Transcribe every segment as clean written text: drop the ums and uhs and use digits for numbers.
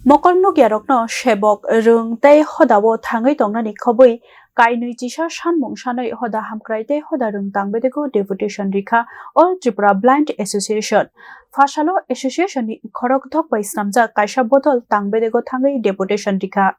Mokol no gyarokno shebok rung tei hodawo thangai tongnani khobui kainui chisa sanmung sanai hoda hamkrai tei hoda rung tangbedego deputation rikha All Tripura Blind Association Phasalo Association ni khorok thokpai snamjak kaisa botol tangbedego thangai deputation rikha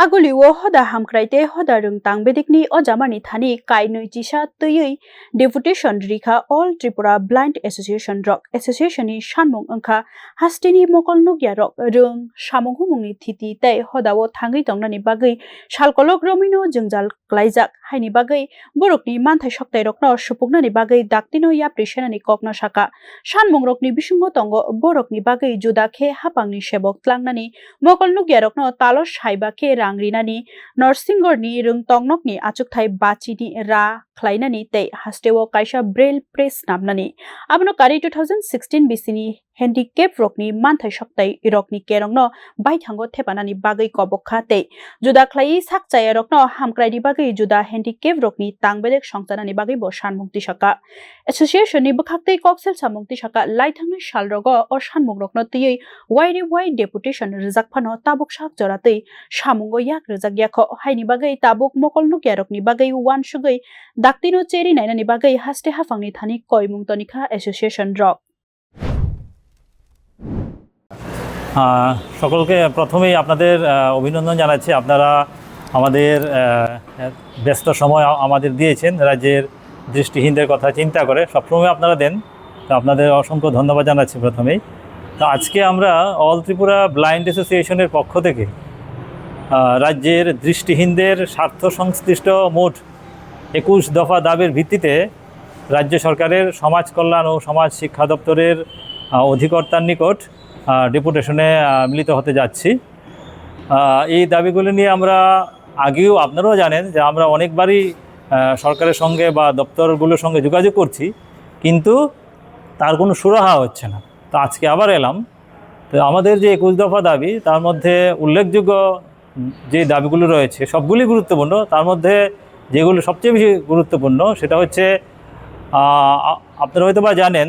Aguli wo hoda hamkrai tei hoda rung tangbedikni o jamani thani kainui chisa tui deputation rikha All Tripura Blind Association rok association ni sanmung angkha hastini mokol nugya rok rung samung humungni thiti tei hodawo thangai tongnani bagui salkolok romino jungjal klaijak haini bagui borokni manthai soktai rokno supuknani bagui daktino yapri senani kokno saka sanmung rokni bisingo tongo borokni bagui juda khe hapangni sebok tlangnani mokol nugya rokno talos saiba khe rangrinani Norsinggorni rung tongnokni achukthai bachini ra khlainani tei hasteo kaisa braille press namnani abono kari 2016 bisini handicap rokni manthai soktai rokni kerongno baithango thepanani bagui kobokha tei juda khlai sakchaya rokno hamkraini bagui juda handicap rokni tangbedek songchanani bagui bo sanmukti saka association ni bukhaktei koksel samukti saka laithangni salrogo o sanmuk rokno tui wairi wai deputation rjakphano tabuk sak joratei samungo yak rjak yakho haini bagui tabuk mokol nugya rokni bagui wansugui daktino cheri nainani bagui haste hafangni thani koimung tonika association rok সকলকে প্রথমেই আপনাদের অভিনন্দন জানাচ্ছি আপনারা আমাদের ব্যস্ত সময় আমাদের দিয়েছেন রাজ্যের দৃষ্টিহীনদের কথা চিন্তা করে সবসময় আপনারা দেন তো আপনাদের অসংখ্য ধন্যবাদ জানাচ্ছি প্রথমেই তো আজকে আমরা অল ত্রিপুরা ব্লাইন্ড অ্যাসোসিয়েশনের পক্ষ থেকে রাজ্যের দৃষ্টিহীনদের স্বার্থ সংশ্লিষ্ট মোট 21 দফা দাবির ভিত্তিতে রাজ্য সরকারের সমাজ কল্যাণ ও সমাজ শিক্ষা দপ্তরের অধিকর্তার নিকট ডেপুটেশনে মিলিত হতে যাচ্ছি এই দাবিগুলো নিয়ে আমরা আগেও আপনারাও জানেন যে আমরা অনেকবারই সরকারের সঙ্গে বা দপ্তরগুলোর সঙ্গে যোগাযোগ করছি কিন্তু তার কোনো সুরাহা হচ্ছে না তো আজকে আবার এলাম তো আমাদের যে 21 দফা দাবি তার মধ্যে উল্লেখযোগ্য যে দাবিগুলো রয়েছে সবগুলি গুরুত্বপূর্ণ তার মধ্যে যেগুলো সবচেয়ে বেশি গুরুত্বপূর্ণ সেটা হচ্ছে আপনারা হয়তো বা জানেন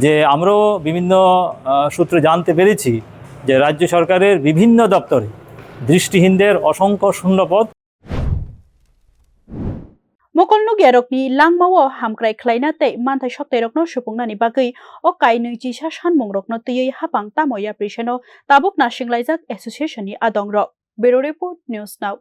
যে আমরাও বিভিন্ন সূত্রে জানতে পেরেছি যে রাজ্য সরকারের বিভিন্ন দপ্তরে দৃষ্টিহীনদের অসংখ্য শূন্যপদ mokol nugya rokni langmao hamkrai khlaina tei manthai soktai rokno supungnani bagui o kainui chisa sanmung rokno tui hapang tamoya priseno tabuk na singlaijak association ni adong rok Bureau Report News Now